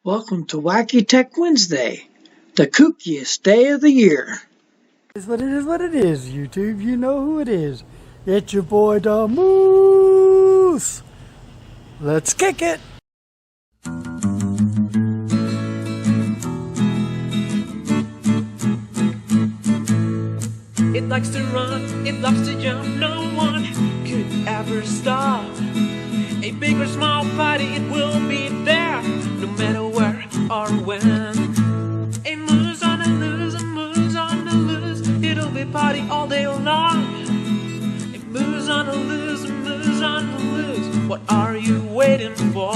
Welcome to Wacky Tech Wednesday, the kookiest day of the year. It's what it is, YouTube. You know who it is. It's your boy, the Moose. Let's kick it. It likes to run, it loves to jump, no one could ever stop. A big or small party, it will be there, no matter where or when. A moose on a loose, a moose on a loose, it'll be party all day long. A moose on a loose, a moose on a loose, what are you waiting for?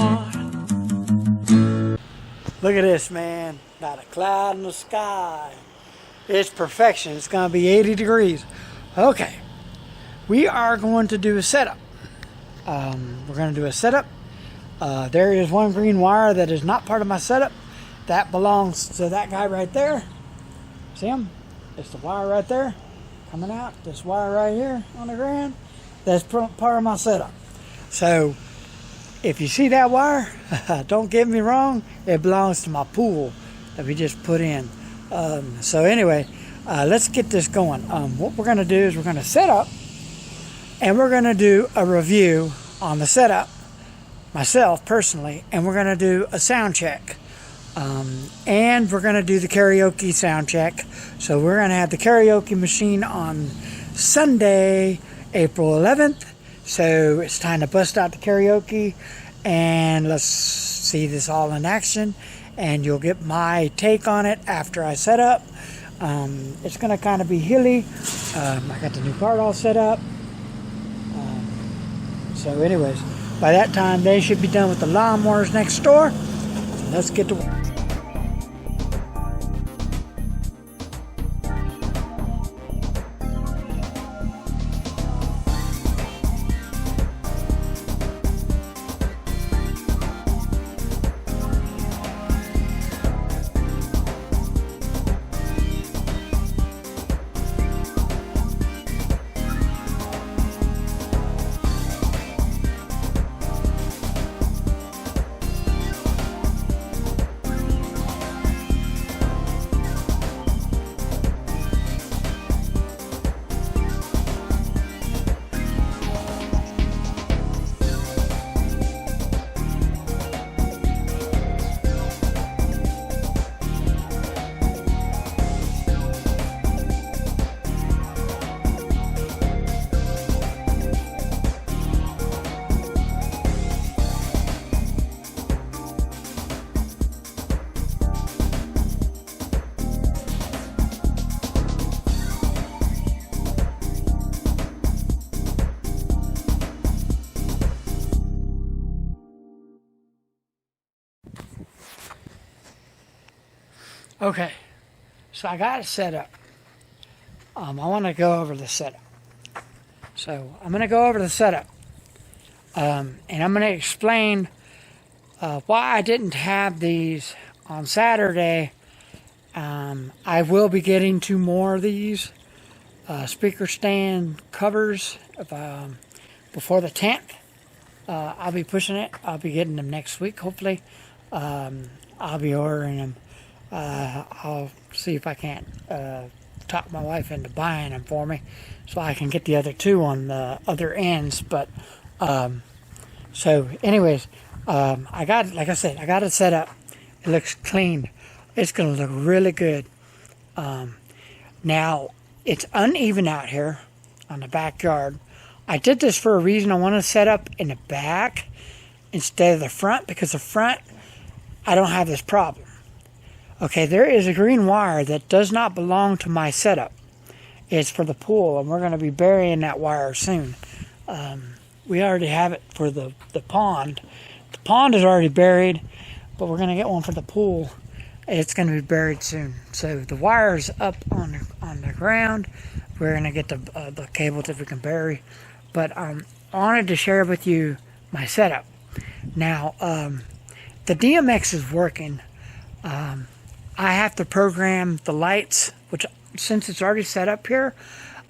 Look at this, man. Not a cloud in the sky. It's perfection. It's going to be 80 degrees. Okay. We are going to do a setup. We're going to do a setup. There is one green wire that is not part of my setup. That belongs to that guy right there. See him? It's the wire right there coming out. This wire right here on the ground. That's part of my setup. So if you see that wire, don't get me wrong. It belongs to my pool that we just put in. So anyway, let's get this going. What we're going to do is we're going to set up and we're going to do a review on the setup myself personally, and we're going to do a sound check. And we're going to do the karaoke sound check. So we're going to have the karaoke machine on Sunday, April 11th. So it's time to bust out the karaoke and let's see this all in action. And you'll get my take on it after I set up. It's going to kind of be hilly. I got the new card all set up. So anyways, by that time they should be done with the lawnmowers next door. So let's get to work. Okay, so I got it set up. I want to go over the setup. So I'm going to go over the setup. And I'm going to explain why I didn't have these on Saturday. I will be getting 2 more of these speaker stand covers before the 10th. I'll be pushing it. I'll be getting them next week, hopefully. I'll be ordering them. I'll see if I can't talk my wife into buying them for me so I can get the other 2 on the other ends. But so anyways, I got, like I said, I got it set up. It looks clean. It's going to look really good. Now it's uneven out here on the backyard. I did this for a reason. I want to set up in the back instead of the front, because the front I don't have this problem. Okay, there is a green wire that does not belong to my setup. It's for the pool, and we're going to be burying that wire soon. We already have it for the pond. The pond is already buried, but we're going to get one for the pool. It's going to be buried soon. So the wire's up on the ground. We're going to get the cable that we can bury. But I wanted to share with you my setup. Now, the DMX is working. I have to program the lights, which since it's already set up here,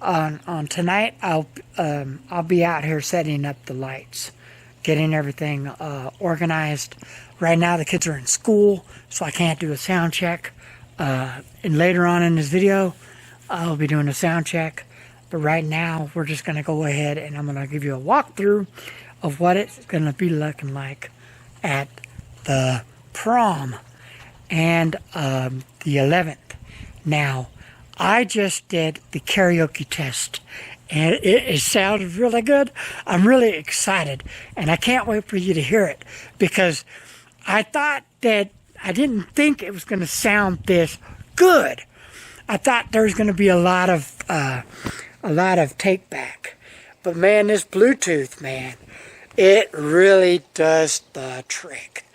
on tonight I'll be out here setting up the lights getting everything organized. Right now the kids are in school, so I can't do a sound check. And later on in this video, I'll be doing a sound check. But right now, we're just going to go ahead and I'm going to give you a walkthrough of what it's going to be looking like at the prom and the 11th. Now, I just did the karaoke test and it sounded really good. I'm really excited and I can't wait for you to hear it because I thought that I didn't think it was going to sound this good. I thought there was going to be a lot of take back, but man, this Bluetooth, man, it really does the trick.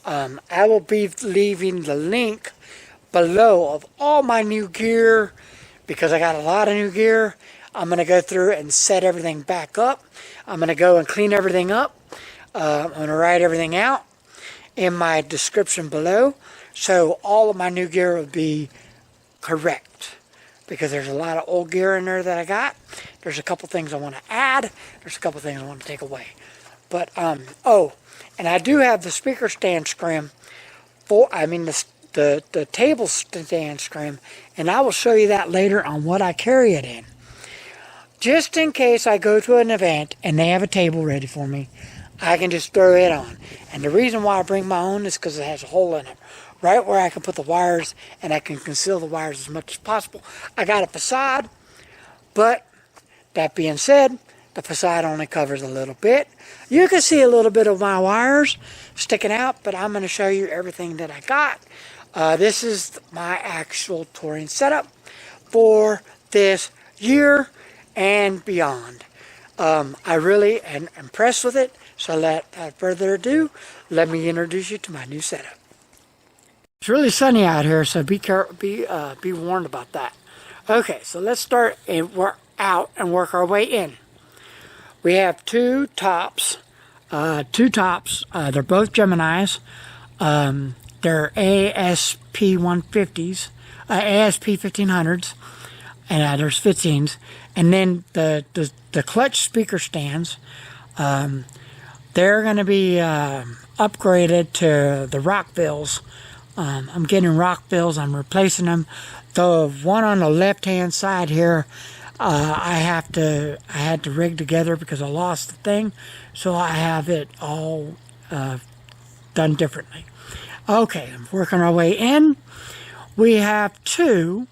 I will be leaving the link below of all my new gear because I got a lot of new gear. I'm going to go through and set everything back up. I'm going to go and clean everything up. I'm going to write everything out in my description below, so all of my new gear will be correct because there's a lot of old gear in there that I got. There's a couple things I want to add. There's a couple things I want to take away. But oh, and I do have the speaker stand scrim the table stand scrim, and I will show you that later on what I carry it in. Just in case I go to an event and they have a table ready for me, I can just throw it on. And the reason why I bring my own is because it has a hole in it, right where I can put the wires and I can conceal the wires as much as possible. I got a facade, but that being said, the facade only covers a little bit. You can see a little bit of my wires sticking out, but I'm going to show you everything that I got. This is my actual touring setup for this year and beyond. I really am impressed with it. So without further ado, let me introduce you to my new setup. It's really sunny out here, so be warned about that. Okay, so let's start and work out and work our way in. We have two tops. They're both Geminis. They're AS-1500s, AS-1500s, and there's 15s. And then the clutch speaker stands. They're going to be upgraded to the Rockvilles. I'm getting Rockvilles. I'm replacing them. The one on the left-hand side here, I had to rig together because I lost the thing, so I have it all done differently. Okay, I'm working our way in. We have two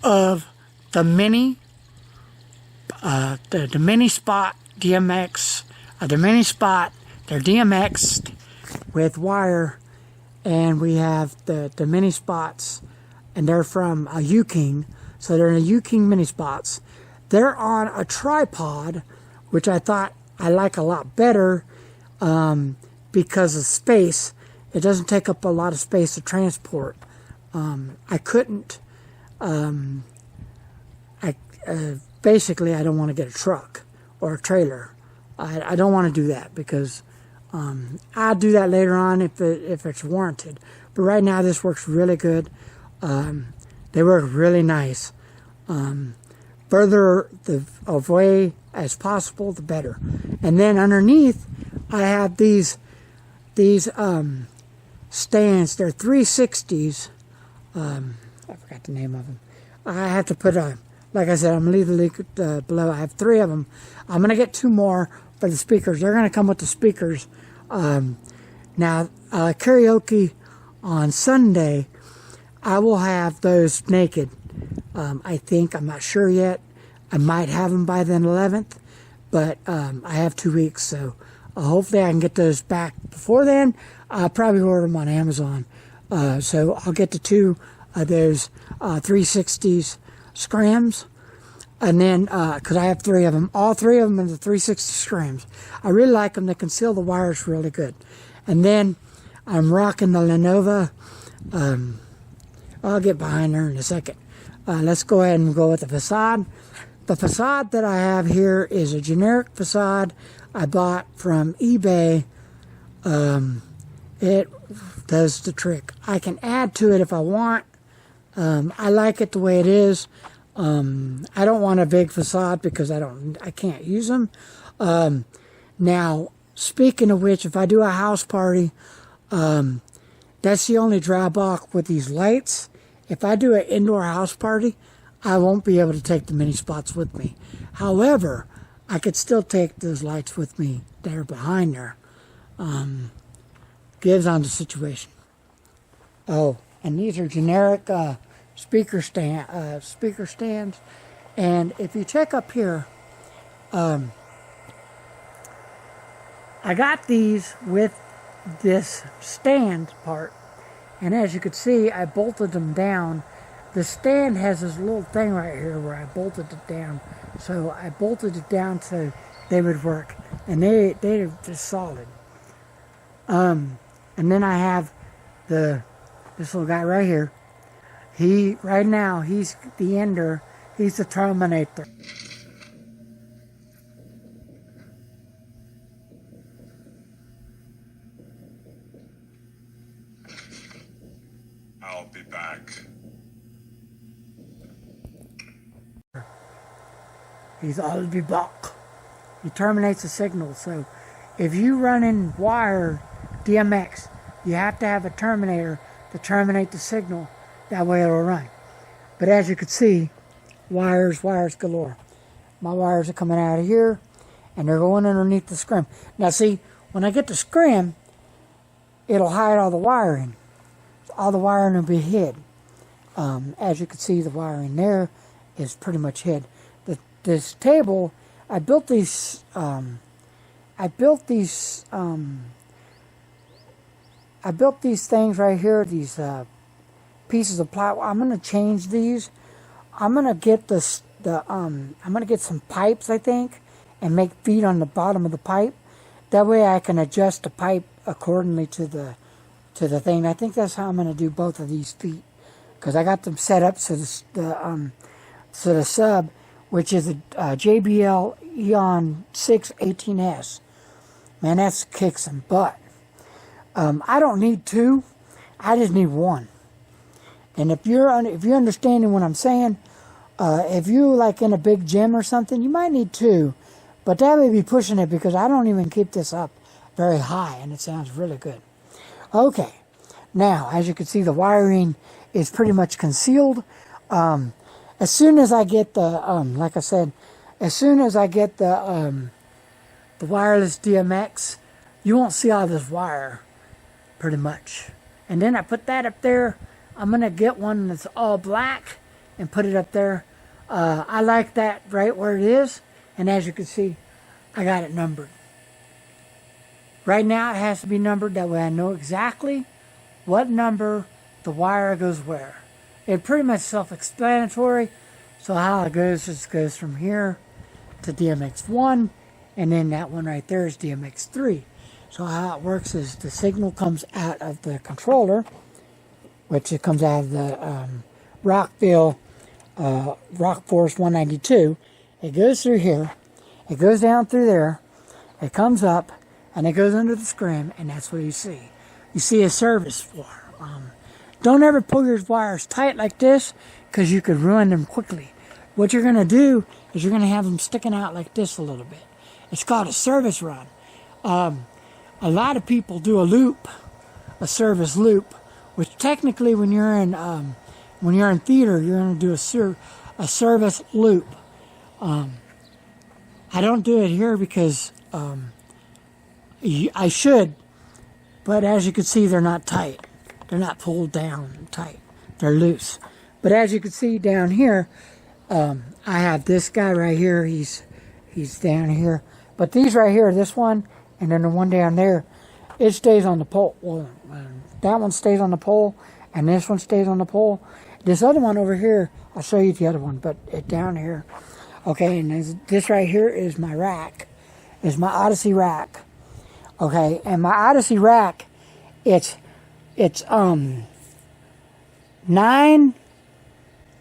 of the mini spot DMX. The mini spot, they're DMX'd with wire, and we have the mini spots, and they're from a U-King, so they're in a U-King mini spots. They're on a tripod, which I thought I like a lot better because of space. It doesn't take up a lot of space to transport. Basically, I don't want to get a truck or a trailer. I don't want to do that because I'll do that later on if it's warranted. But right now, this works really good. They work really nice. Further away as possible, the better. And then underneath, I have these stands. They're 360s. I forgot the name of them. I have to put like I said, I'm going to leave the link below. I have 3 of them. I'm going to get 2 more for the speakers. They're going to come with the speakers. Now, karaoke on Sunday, I will have those naked. I think. I'm not sure yet. I might have them by the 11th, but I have 2 weeks, so hopefully I can get those back before then. I'll probably order them on Amazon. So I'll get the 2 of those 360s scrams, and then because I have 3 of them, all 3 of them are the 360 scrams. I really like them. They conceal the wires really good. And then I'm rocking the Lenovo. I'll get behind her in a second. Let's go ahead and go with the facade. The facade that I have here is a generic facade I bought from eBay. It does the trick. I can add to it if I want. I like it the way it is. I don't want a big facade because I can't use them. Now, speaking of which, if I do a house party, that's the only drawback with these lights. If I do an indoor house party, I won't be able to take the mini spots with me. However, I could still take those lights with me that are behind there. Gives on the situation. Oh, and these are generic speaker stands. And if you check up here, I got these with this stand part, and as you can see, I bolted them down. The stand has this little thing right here where I bolted it down, so I bolted it down so they would work, and they're just solid. And then I have this little guy right here. Right now he's the ender, he's the terminator. I'll be back. I'll be back. He terminates the signal. So if you run in wire DMX, you have to have a terminator to terminate the signal. That way it'll run. But as you can see, wires galore. My wires are coming out of here, and they're going underneath the scrim. Now see, when I get the scrim, it'll hide all the wiring. All the wiring will be hid. As you can see, the wiring there is pretty much hid. This table, I built these things right here, these pieces of plywood. I'm gonna change these. I'm gonna get I'm gonna get some pipes, I think, and make feet on the bottom of the pipe. That way I can adjust the pipe accordingly to the thing. I think that's how I'm gonna do both of these feet, because I got them set up so the sub, which is a JBL Eon 6 18S. Man, that's kick some butt. I don't need two. I just need one. And if you're understanding what I'm saying, if you like in a big gym or something, you might need two. But that would be pushing it, because I don't even keep this up very high, and it sounds really good. Okay. Now, as you can see, the wiring is pretty much concealed. As soon as I get the, like I said, as soon as I get the wireless DMX, you won't see all this wire, pretty much. And then I put that up there. I'm going to get one that's all black and put it up there. I like that right where it is. And as you can see, I got it numbered. Right now it has to be numbered. That way I know exactly what number the wire goes where. It's pretty much self-explanatory. So how it goes is it goes from here to DMX1, and then that one right there is DMX3. So how it works is the signal comes out of the controller, which it comes out of the Rockville Rock Force 192. It goes through here, it goes down through there, it comes up, and it goes under the scrim, and that's what you see. You see a service floor. Don't ever pull your wires tight like this, because you could ruin them quickly. What you're going to do is you're going to have them sticking out like this a little bit. It's called a service run. A lot of people do a loop, a service loop, which technically when you're in theater, you're going to do a service loop. I don't do it here because I should, but as you can see, they're not tight. They're not pulled down tight. They're loose. But as you can see down here, I have this guy right here. He's down here. But these right here, this one, and then the one down there, it stays on the pole. Well, that one stays on the pole, and this one stays on the pole. This other one over here, I'll show you the other one, but it down here. Okay, and this right here is my rack. Is my Odyssey Rack. Okay, and my Odyssey Rack, it's 9,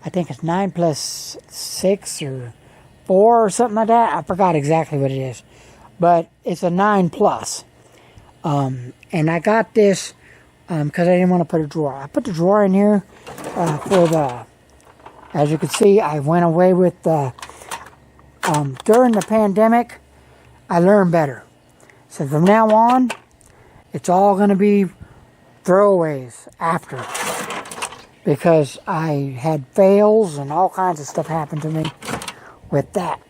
I think it's 9 plus 6 or 4 or something like that. I forgot exactly what it is. But it's a 9 plus. And I got this because I didn't want to put a drawer. I put the drawer in here for the, as you can see, I went away with the, during the pandemic, I learned better. So from now on, it's all going to be throwaways after. Because I had fails and all kinds of stuff happen to me with that.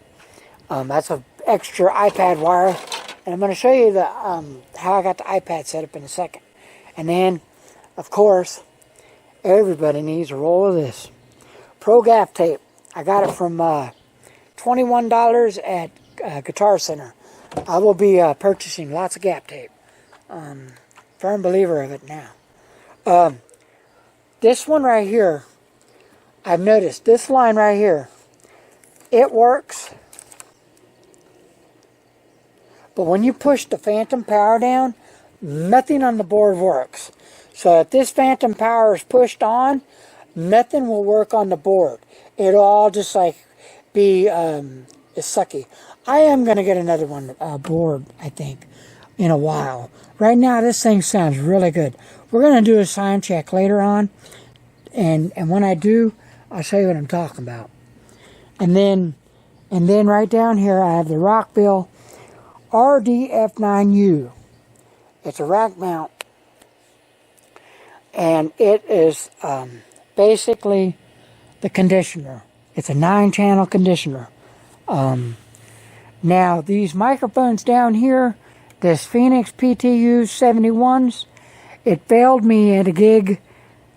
That's an extra iPad wire. And I'm going to show you the how I got the iPad set up in a second. And then, of course, everybody needs a roll of this. Pro gaff tape. I got it from $21 at Guitar Center. I will be purchasing lots of gaff tape. Firm believer of it now. This one right here, I've noticed this line right here, it works. But when you push the phantom power down, nothing on the board works. So if this phantom power is pushed on, nothing will work on the board. It'll all just like be it's sucky. I am going to get another one board, I think, in a while. Right now, this thing sounds really good. We're going to do a sound check later on. And when I do, I'll show you what I'm talking about. And then right down here, I have the Rockville RDF9U. It's a rack mount. And it is basically the conditioner. It's a 9-channel conditioner. Now, these microphones down here, this Phoenix PTU 71s, it failed me at a gig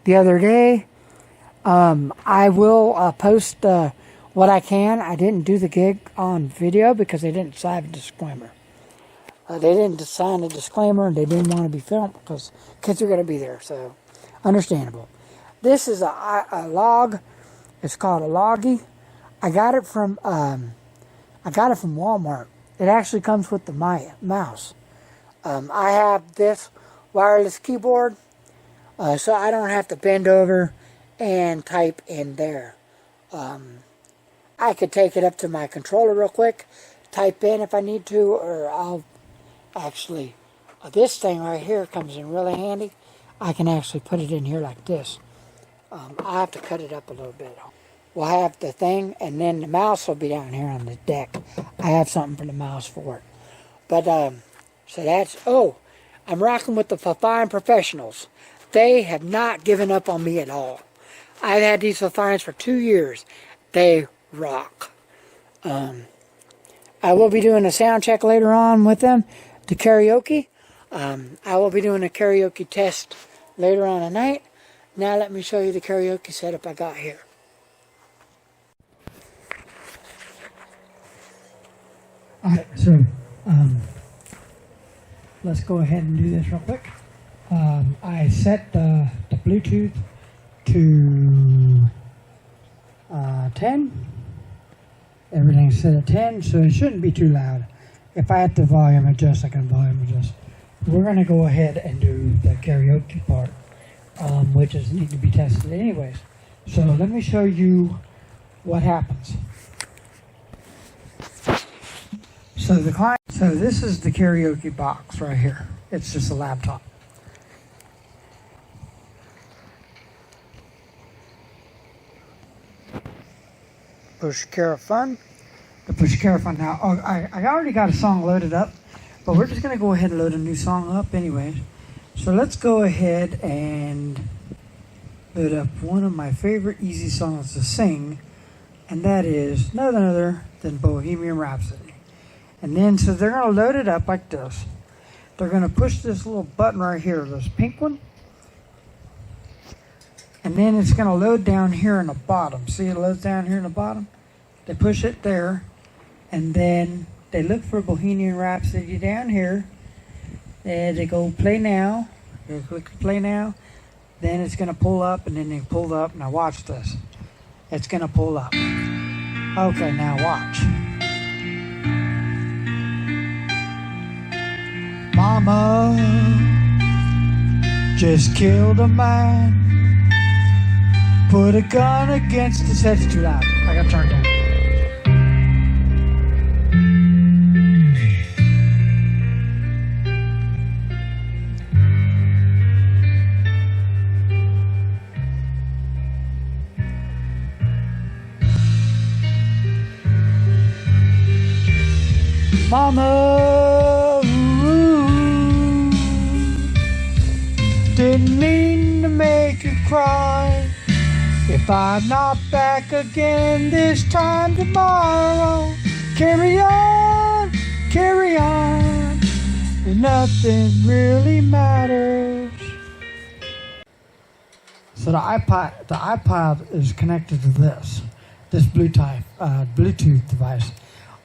the other day. I will post what I can. I didn't do the gig on video because they didn't sign a disclaimer. They didn't sign a disclaimer and they didn't want to be filmed because kids are going to be there. So, understandable. This is a log. It's called a Loggy. I got it from Walmart. It actually comes with the mouse. I have this wireless keyboard, so I don't have to bend over and type in there. I could take it up to my controller real quick, type in if I need to, or I'll actually, this thing right here comes in really handy. I can actually put it in here like this. I have to cut it up a little bit. We'll have the thing, and then the mouse will be down here on the deck. I have something for the mouse for it. But, so that's, I'm rocking with the Fine Professionals. They have not given up on me at all. I've had these Fines for 2 years. They rock. I will be doing a sound check later on with them, the karaoke. I will be doing a karaoke test later on tonight. Now let me show you the karaoke setup I got here. Alright, so let's go ahead and do this real quick. I set the Bluetooth to 10. Everything's set at 10, so it shouldn't be too loud. If I have to volume adjust, I can volume adjust. We're going to go ahead and do the karaoke part, which is need to be tested anyways. So let me show you what happens. So this is the karaoke box right here. It's just a laptop. Pushkara Fun. The Pushkara Fun. Now, I already got a song loaded up, but we're just going to go ahead and load a new song up anyways. So let's go ahead and load up one of my favorite easy songs to sing, and that is none other than Bohemian Rhapsody. And then, so they're going to load it up like this. They're going to push this little button right here, this pink one. And then it's going to load down here in the bottom. See, it loads down here in the bottom? They push it there. And then they look for Bohemian Rhapsody down here. And they go play now. They click play now. Then it's going to pull up, and then they pull up. Now watch this. It's going to pull up. Okay, now watch. Mama just killed a man. Put a gun against his head. It's too loud. I gotta turn it down. Mama, Didn't mean to make you cry. If I'm not back again this time tomorrow, carry on, and nothing really matters. So the iPod is connected to this Bluetooth device.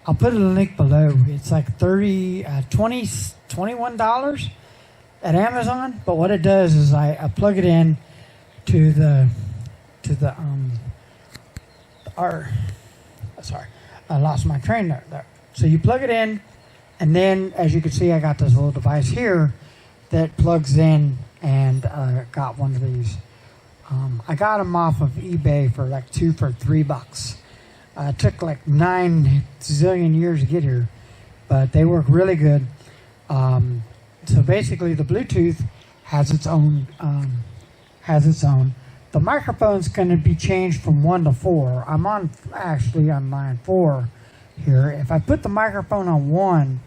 I'll put a link below. It's like $21 at Amazon. But what it does is I plug it in to the I lost my train there. So you plug it in, and then as you can see, I got this little device here that plugs in, and got one of these. I got them off of eBay for like $2 for $3. It took like 9 zillion years to get here, but they work really good. So basically, the Bluetooth has its own. The microphone's going to be changed from 1 to 4. I'm actually on line 4 here. If I put the microphone on 1,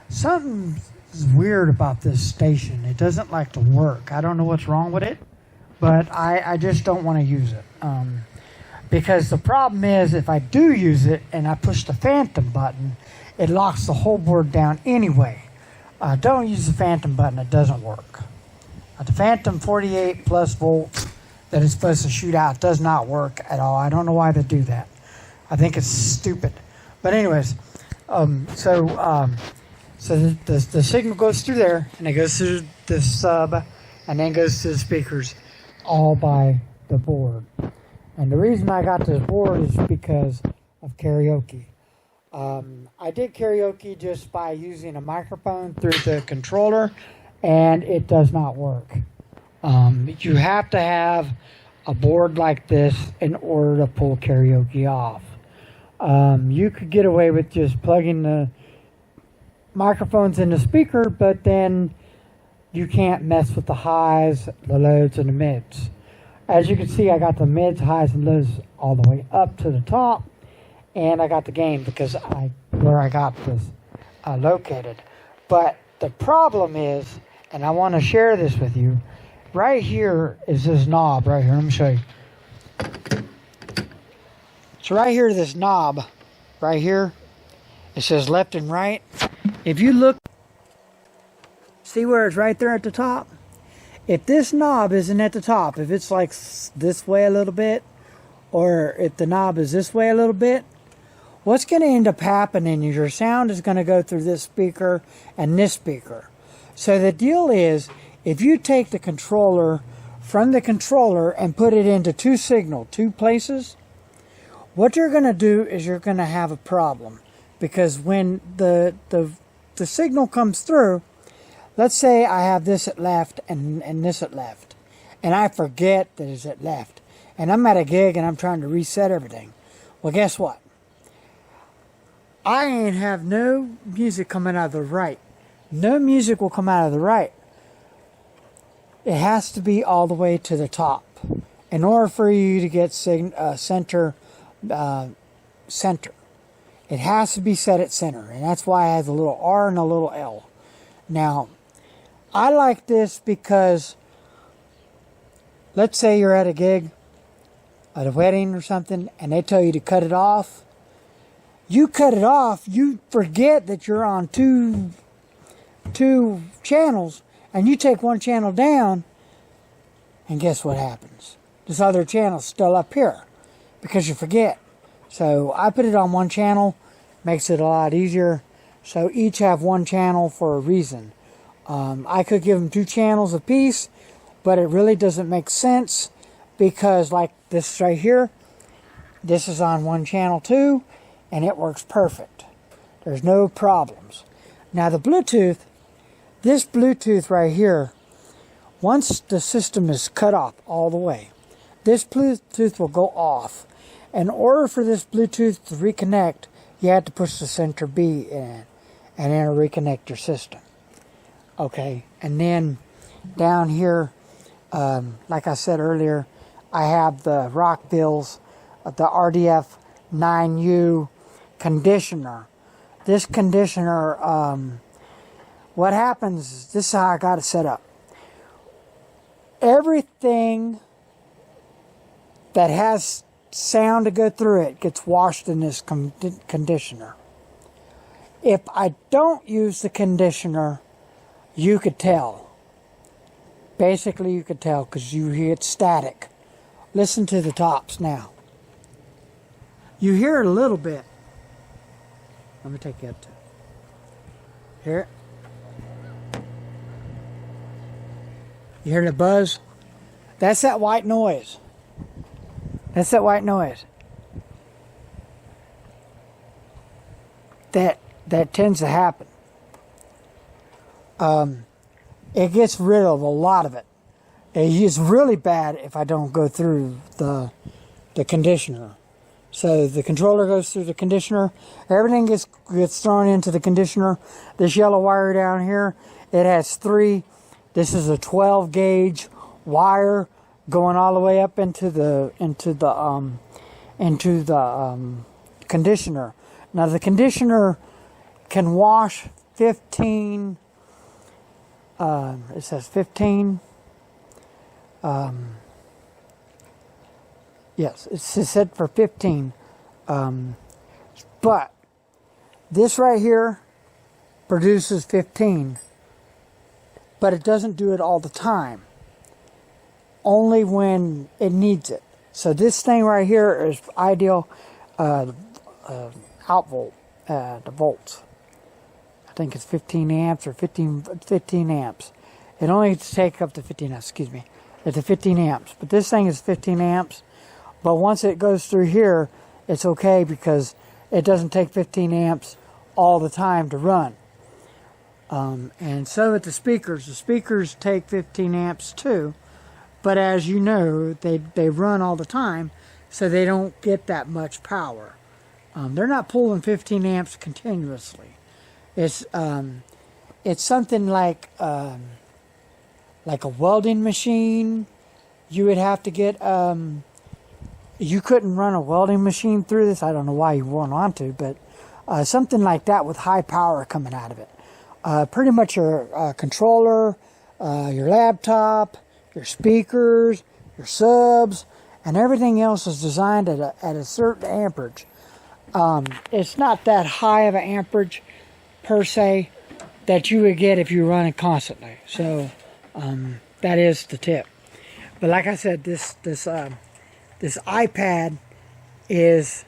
something's weird about this station. It doesn't like to work. I don't know what's wrong with it, but I just don't want to use it. Because the problem is, if I do use it and I push the phantom button, it locks the whole board down anyway. Don't use the phantom button. It doesn't work. The phantom 48 plus volts that it's supposed to shoot out does not work at all. I don't know why they do that. I think it's stupid. But anyways, so the signal goes through there, and it goes through the sub, and then goes to the speakers, all by the board. And the reason I got this board is because of karaoke. I did karaoke just by using a microphone through the controller, and it does not work. You have to have a board like this in order to pull karaoke off. You could get away with just plugging the microphones in the speaker, but then you can't mess with the highs, the lows, and the mids. As you can see, I got the mids, highs, and lows all the way up to the top, and I got the gain because where I got this located. But the problem is, and I want to share this with you, right here is this knob right here. Let me show you. So right here, this knob right here, it says left and right. If you look, see where it's right there at the top? If this knob isn't at the top, if it's like this way a little bit, or if the knob is this way a little bit, what's going to end up happening is your sound is going to go through this speaker and this speaker. So the deal is, if you take the controller from the controller and put it into two places, what you're going to do is you're going to have a problem. Because when the signal comes through, let's say I have this at left and this at left, and I forget that it's at left, and I'm at a gig and I'm trying to reset everything. Well, guess what? I ain't have no music coming out of the right. No music will come out of the right. It has to be all the way to the top in order for you to get center. It has to be set at center, and that's why I have a little R and a little L. Now, I like this because, let's say you're at a gig, at a wedding or something, and they tell you to cut it off. You cut it off, you forget that you're on two channels, and you take one channel down, and guess what happens? This other channel's still up here because you forget. So I put it on one channel, makes it a lot easier. So each have one channel for a reason. I could give them 2 channels apiece, but it really doesn't make sense because, like this right here, this is on one channel too, and it works perfect. There's no problems. Now the Bluetooth, this Bluetooth right here, once the system is cut off all the way, this Bluetooth will go off. In order for this Bluetooth to reconnect, you have to push the center B in, and then it'll reconnect your system. Okay, and then down here, like I said earlier, I have the Rockville's, the RDF 9U conditioner. This conditioner, what happens, this is how I got it set up. everything that has sound to go through it gets washed in this conditioner. If I don't use the conditioner, you could tell. Basically, you could tell because you hear it static. Listen to the tops now. You hear it a little bit. Let me take you up to it. Hear it? You hear the buzz? That's that white noise. That's that white noise. That tends to happen. It gets rid of a lot of it. It's really bad if I don't go through the conditioner. So the controller goes through the conditioner. Everything gets thrown into the conditioner. This yellow wire down here, it has 3. This is a 12 gauge wire going all the way up into the conditioner. Now the conditioner can wash 15. It says 15. Yes, it's set for 15. But this right here produces 15. But it doesn't do it all the time. Only when it needs it. So this thing right here is ideal outvolt, the volts. I think it's 15 amps or 15 amps. It only takes up to 15 amps, excuse me. It's a 15 amps. But this thing is 15 amps. But once it goes through here, it's okay because it doesn't take 15 amps all the time to run. And so with the speakers take 15 amps too. But as you know, they run all the time, so they don't get that much power. They're not pulling 15 amps continuously. It's something like a welding machine. You would have to get. You couldn't run a welding machine through this. I don't know why you wouldn't want to, but something like that with high power coming out of it. Pretty much your controller, your laptop, your speakers, your subs, and everything else is designed at a certain amperage. It's not that high of an amperage per se that you would get if you run it constantly. So that is the tip. But like I said, this iPad is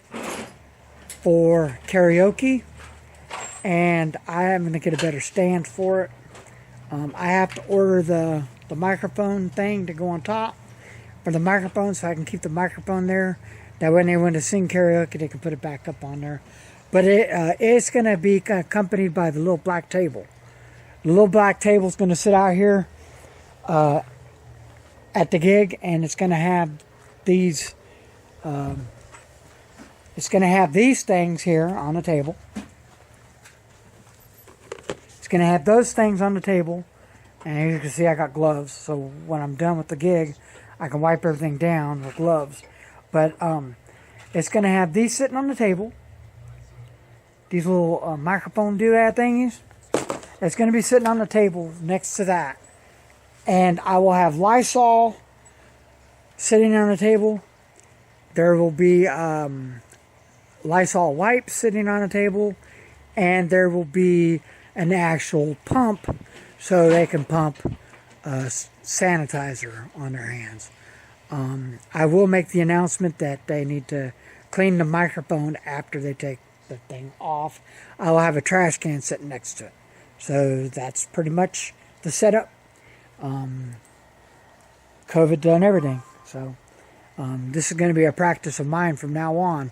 for karaoke, and I am going to get a better stand for it. I have to order the microphone thing to go on top for the microphone, so I can keep the microphone there. That when they want to sing karaoke, they can put it back up on there. But it's going to be accompanied by the little black table. The little black table is going to sit out here at the gig, and it's going to have these. It's going to have these things here on the table. It's going to have those things on the table. And as you can see, I got gloves. So when I'm done with the gig, I can wipe everything down with gloves. But it's going to have these sitting on the table. These little microphone doodad thingies. It's going to be sitting on the table next to that. And I will have Lysol sitting on the table. There will be Lysol wipes sitting on the table. And there will be an actual pump so they can pump sanitizer on their hands. I will make the announcement that they need to clean the microphone after they take the thing off. I will have a trash can sitting next to it. So that's pretty much the setup. COVID done everything. So this is going to be a practice of mine from now on.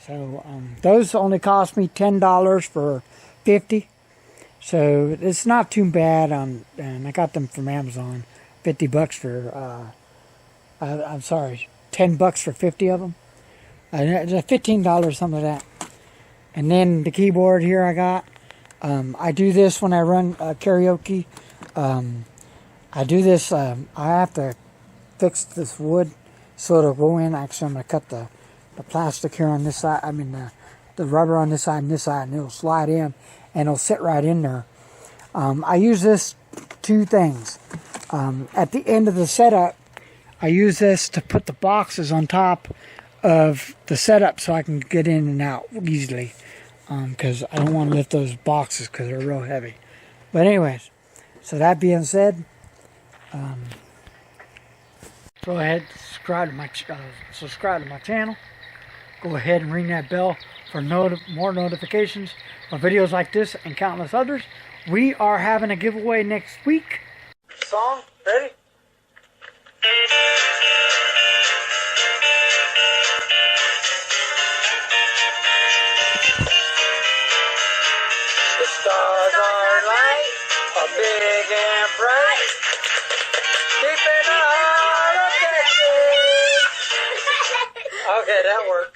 So those only cost me $10 for 50. So it's not too bad. And I got them from Amazon. $50 for, I'm sorry, $10 for 50 of them. $15, something like that. And then the keyboard here I got. I do this when I run karaoke. I do this, I have to fix this wood so it'll go in. Actually, I'm going to cut the plastic here on this side. I mean, the rubber on this side and this side, and it'll slide in and it'll sit right in there. I use this two things. At the end of the setup, I use this to put the boxes on top of the setup so I can get in and out easily. Because I don't want to lift those boxes because they're real heavy. But anyways, so that being said, go ahead, subscribe to my channel. Go ahead and ring that bell for more notifications of videos like this and countless others. We are having a giveaway next week. Song, ready? The stars are light, are big and bright, deep in the heart of Texas. Okay, that worked.